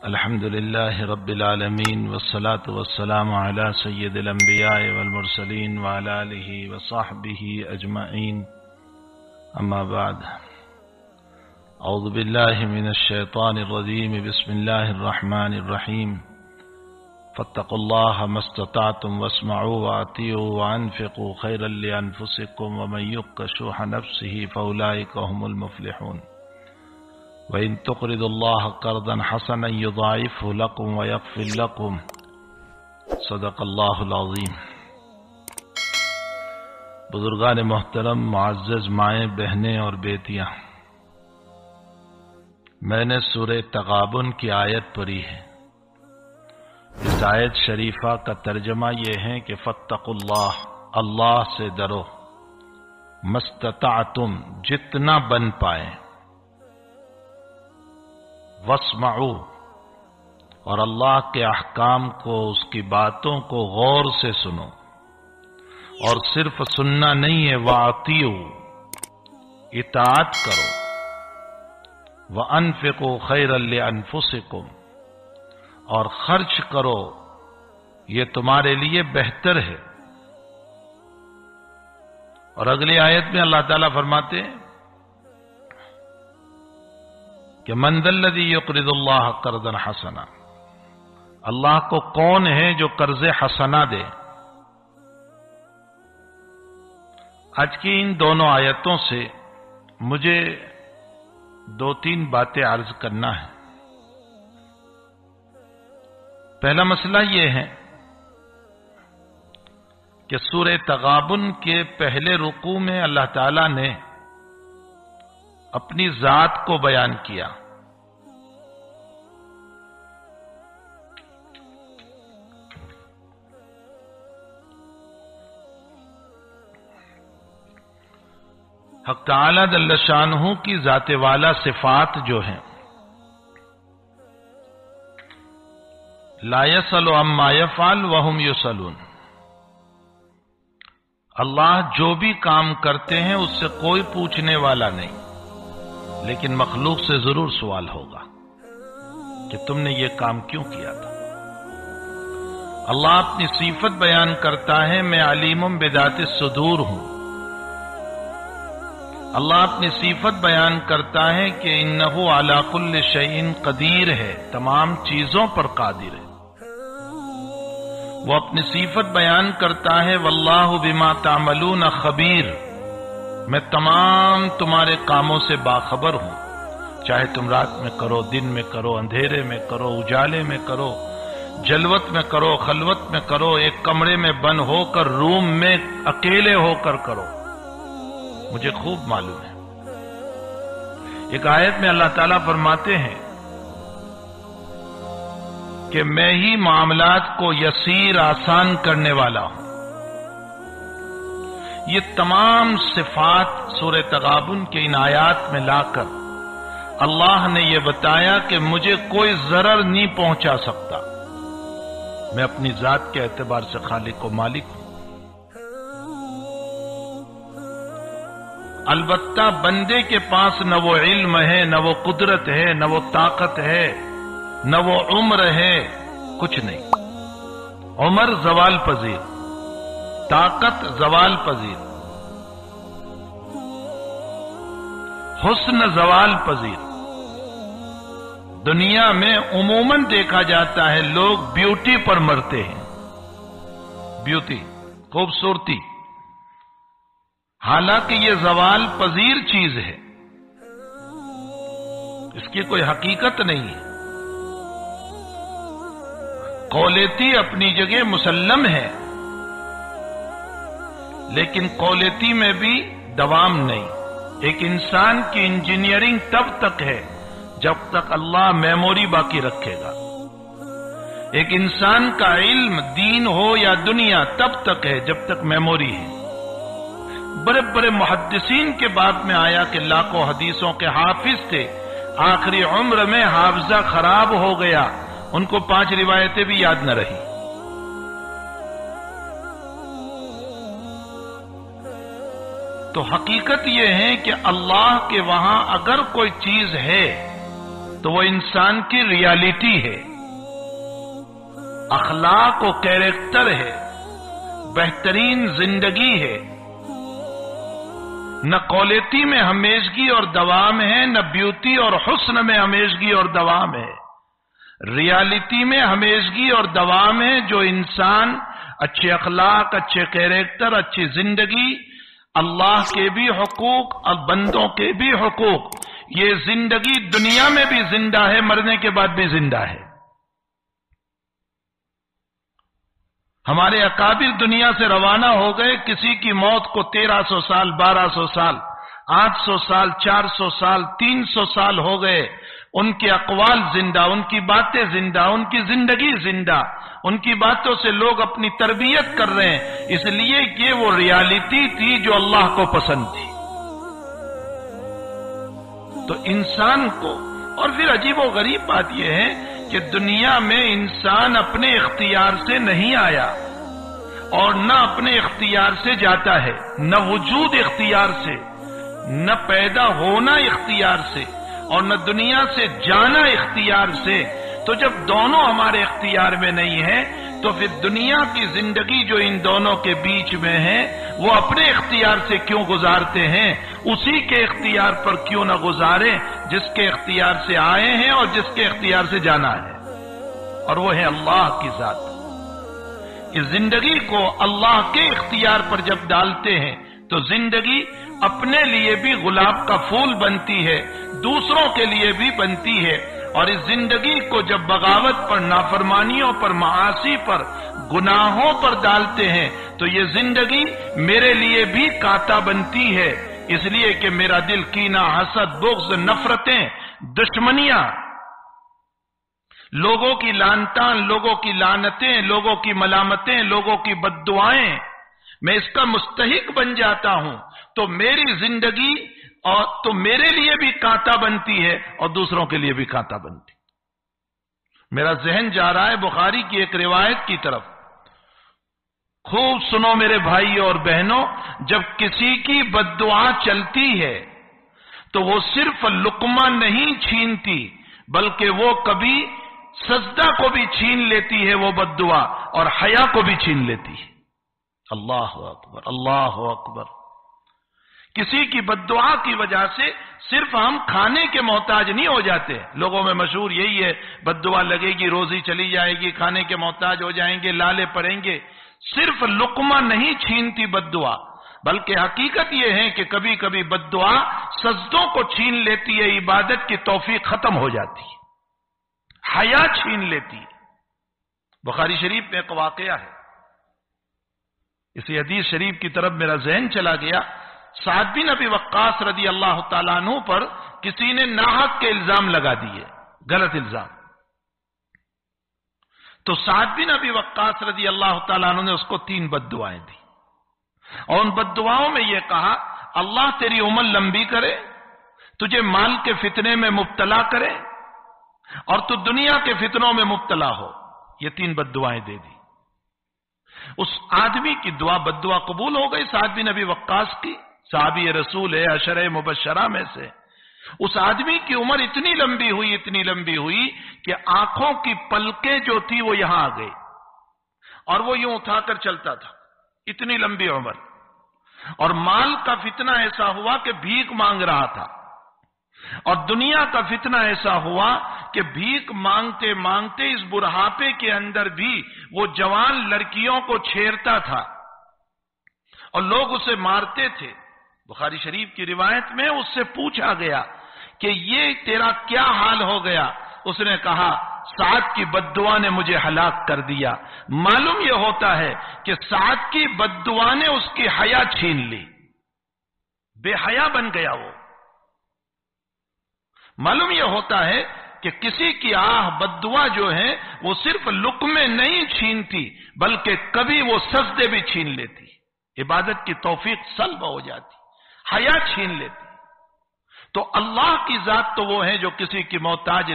الحمد لله رب العالمين والصلاة والسلام على سيد الأنبياء والمرسلين وعلى آله وصحبه أجمعين أما بعد أعوذ بالله من الشيطان الرجيم بسم الله الرحمن الرحيم فاتقوا الله ما استطعتم واسمعوا وأطيعوا وأنفقوا خيرا لأنفسكم ومن يوق شح نفسه فأولئك هم المفلحون وَإِن تُقْرِضُوا اللَّهَ قَرْضًا حَسَنًا يُضَاعِفْهُ لَكُمْ وَيَغْفِرْ لَكُمْ صدق اللہ العظیم۔ بزرگان محترم، معزز مائیں، بہنیں اور بیٹیاں، میں نے سورہ تغابن کی آیت پڑھی ہے۔ اس آیت شریفہ کا ترجمہ یہ ہے کہ فاتقوا اللہ، اللہ سے ڈرو، مستطعتم، جتنا بن پائے، واسمعوا، اور اللہ کے احکام کو، اس کی باتوں کو غور سے سنو، اور صرف سننا نہیں ہے، واطیعوا، اطاعت کرو، وانفقوا خیرا لانفسکم، اور خرچ کرو، یہ تمہارے لیے بہتر ہے۔ اور اگلی آیت میں اللہ تعالیٰ فرماتے ہیں کہ من ذا الذی یقرض اللہ قرضا حسنا، اللہ کو کون ہے جو قرض حسنا دے۔ آج کی ان دونوں آیتوں سے مجھے دو تین باتیں عرض کرنا ہے۔ پہلا مسئلہ یہ ہے کہ سورہ تغابن کے پہلے رکوع میں اللہ تعالیٰ نے اپنی ذات کو بیان کیا۔ حق تعالی جل شانہ کی ذات والا صفات جو ہیں، لا یسأل عما یفعل وہم یسألون، اللہ جو بھی کام کرتے ہیں اس سے کوئی پوچھنے والا نہیں، لیکن مخلوق سے ضرور سوال ہوگا کہ تم نے یہ کام کیوں کیا تھا۔ اللہ اپنی صفت بیان کرتا ہے، میں علیم بذات الصدور ہوں۔ اللہ اپنی صفت بیان کرتا ہے کہ انہ علی کل شیء قدیر ہے، تمام چیزوں پر قادر ہے۔ وہ اپنی صفت بیان کرتا ہے واللہ بما تعملون خبیر، میں تمام تمہارے کاموں سے باخبر ہوں، چاہے تم رات میں کرو، دن میں کرو، اندھیرے میں کرو، اجالے میں کرو، جلوت میں کرو، خلوت میں کرو، ایک کمرے میں بند ہو کر، روم میں اکیلے ہو کر کرو، مجھے خوب معلوم ہے۔ ایک آیت میں اللہ تعالیٰ فرماتے ہیں کہ میں ہی معاملات کو یسیر، آسان کرنے والا ہوں۔ یہ تمام صفات سورہ تغابن کے ان آیات میں لا کر اللہ نے یہ بتایا کہ مجھے کوئی ضرر نہیں پہنچا سکتا، میں اپنی ذات کے اعتبار سے خالق و مالک ہوں۔ البتہ بندے کے پاس نہ وہ علم ہے، نہ وہ قدرت ہے، نہ وہ طاقت ہے، نہ وہ عمر ہے، کچھ نہیں۔ عمر زوال پذیر، طاقت زوال پذیر، حسن زوال پذیر۔ دنیا میں عموماً دیکھا جاتا ہے لوگ بیوٹی پر مرتے ہیں، بیوٹی، خوبصورتی، حالانکہ یہ زوال پذیر چیز ہے، اس کی کوئی حقیقت نہیں ہے۔ کولیتی اپنی جگہ مسلم ہے، لیکن کولیتی میں بھی دوام نہیں۔ ایک انسان کی انجینئرنگ تب تک ہے جب تک اللہ میموری باقی رکھے گا۔ ایک انسان کا علم دین ہو یا دنیا تب تک ہے جب تک میموری ہے۔ بڑے بڑے محدثین کے بعد میں آیا کہ لاکھوں حدیثوں کے حافظ تھے، آخری عمر میں حافظہ خراب ہو گیا، ان کو 5 روایتیں بھی یاد نہ رہی۔ تو حقیقت یہ ہے کہ اللہ کے وہاں اگر کوئی چیز ہے تو وہ انسان کی ریالٹی ہے، اخلاق و کیریکٹر ہے، بہترین زندگی ہے۔ نہ کوالٹی میں ہمیشگی اور دوام ہے، نہ بیوٹی اور حسن میں ہمیشگی اور دوام ہے، ریالٹی میں ہمیشگی اور دوام ہے۔ جو انسان اچھے اخلاق، اچھے کیریکٹر، اچھی زندگی، اللہ کے بھی حقوق اور بندوں کے بھی حقوق، یہ زندگی دنیا میں بھی زندہ ہے، مرنے کے بعد بھی زندہ ہے۔ ہمارے اکابر دنیا سے روانہ ہو گئے، کسی کی موت کو 1300 سال، 1200 سال، 800 سال، 400 سال، 300 سال ہو گئے، ان کے اقوال زندہ، ان کی باتیں زندہ، ان کی زندگی زندہ، ان کی باتوں سے لوگ اپنی تربیت کر رہے ہیں، اس لیے کہ وہ ریالٹی تھی جو اللہ کو پسند تھی۔ تو انسان کو، اور پھر عجیب و غریب بات یہ ہے کہ دنیا میں انسان اپنے اختیار سے نہیں آیا اور نہ اپنے اختیار سے جاتا ہے، نہ وجود اختیار سے، نہ پیدا ہونا اختیار سے، اور نہ دنیا سے جانا اختیار سے۔ تو جب دونوں ہمارے اختیار میں نہیں ہے تو پھر دنیا کی زندگی جو ان دونوں کے بیچ میں ہے وہ اپنے اختیار سے کیوں گزارتے ہیں؟ اسی کے اختیار پر کیوں نہ گزارے جس کے اختیار سے آئے ہیں اور جس کے اختیار سے جانا ہے، اور وہ ہے اللہ کی ذات۔ اس زندگی کو اللہ کے اختیار پر جب ڈالتے ہیں تو زندگی اپنے لیے بھی گلاب کا پھول بنتی ہے، دوسروں کے لیے بھی بنتی ہے، اور اس زندگی کو جب بغاوت پر، نافرمانیوں پر، معاصی پر، گناہوں پر ڈالتے ہیں تو یہ زندگی میرے لیے بھی کانٹا بنتی ہے، اس لیے کہ میرا دل کینہ، حسد، بغض، نفرتیں، دشمنیاں، لوگوں کی لعنتیں، لوگوں کی لعنتیں، لوگوں کی ملامتیں، لوگوں کی بددعائیں، میں اس کا مستحق بن جاتا ہوں، تو میری زندگی اور تو میرے لیے بھی کانٹا بنتی ہے اور دوسروں کے لیے بھی کانٹا بنتی۔ میرا ذہن جا رہا ہے بخاری کی ایک روایت کی طرف، خوب سنو میرے بھائی اور بہنوں، جب کسی کی بددعا چلتی ہے تو وہ صرف لقمہ نہیں چھینتی بلکہ وہ کبھی سجدہ کو بھی چھین لیتی ہے وہ بددعا، اور حیا کو بھی چھین لیتی ہے۔ اللہ اکبر، اللہ اکبر۔ کسی کی بددعا کی وجہ سے صرف ہم کھانے کے محتاج نہیں ہو جاتے، لوگوں میں مشہور یہی ہے، بددعا لگے گی روزی چلی جائے گی، کھانے کے محتاج ہو جائیں گے، لالے پڑیں گے۔ صرف لقمہ نہیں چھینتی بددعا، بلکہ حقیقت یہ ہے کہ کبھی کبھی بددعا سجدوں کو چھین لیتی ہے، عبادت کی توفیق ختم ہو جاتی ہے، حیا چھین لیتی ہے۔ بخاری شریف میں ایک واقعہ ہے، اسی حدیث شریف کی طرف میرا ذہن چلا گیا۔ سعد بن ابی وقاص رضی اللہ تعالیٰ عنہ پر کسی نے ناحق کے الزام لگا دیے، غلط الزام، تو سعد بن ابی وقاص رضی اللہ تعالیٰ عنہ نے اس کو 3 بددعائیں دی، اور ان بددعاؤں میں یہ کہا، اللہ تیری عمر لمبی کرے، تجھے مال کے فتنے میں مبتلا کرے، اور تو دنیا کے فتنوں میں مبتلا ہو۔ یہ 3 بددعائیں دے دی۔ اس آدمی کی دعا، بددعا قبول ہو گئی، سعد بن ابی وقاص کی، صحابی رسول ہے، عشرہ مبشرہ میں سے۔ اس آدمی کی عمر اتنی لمبی ہوئی، اتنی لمبی ہوئی کہ آنکھوں کی پلکیں جو تھی وہ یہاں آ گئی، اور وہ یوں اٹھا کر چلتا تھا، اتنی لمبی عمر۔ اور مال کا فتنہ ایسا ہوا کہ بھیک مانگ رہا تھا، اور دنیا کا فتنہ ایسا ہوا کہ بھیک مانگتے مانگتے اس بڑھاپے کے اندر بھی وہ جوان لڑکیوں کو چھیڑتا تھا، اور لوگ اسے مارتے تھے۔ بخاری شریف کی روایت میں اس سے پوچھا گیا کہ یہ تیرا کیا حال ہو گیا؟ اس نے کہا، سعد کی بددعا نے مجھے ہلاک کر دیا۔ معلوم یہ ہوتا ہے کہ سعد کی بددعا نے اس کی حیا چھین لی، بے حیا بن گیا وہ۔ معلوم یہ ہوتا ہے کہ کسی کی بددعا جو ہے وہ صرف لقمے نہیں چھینتی بلکہ کبھی وہ سجدے بھی چھین لیتی، عبادت کی توفیق سلب ہو جاتی، حیا چھین لیتی۔ تو اللہ کی ذات تو وہ ہے جو کسی کی محتاج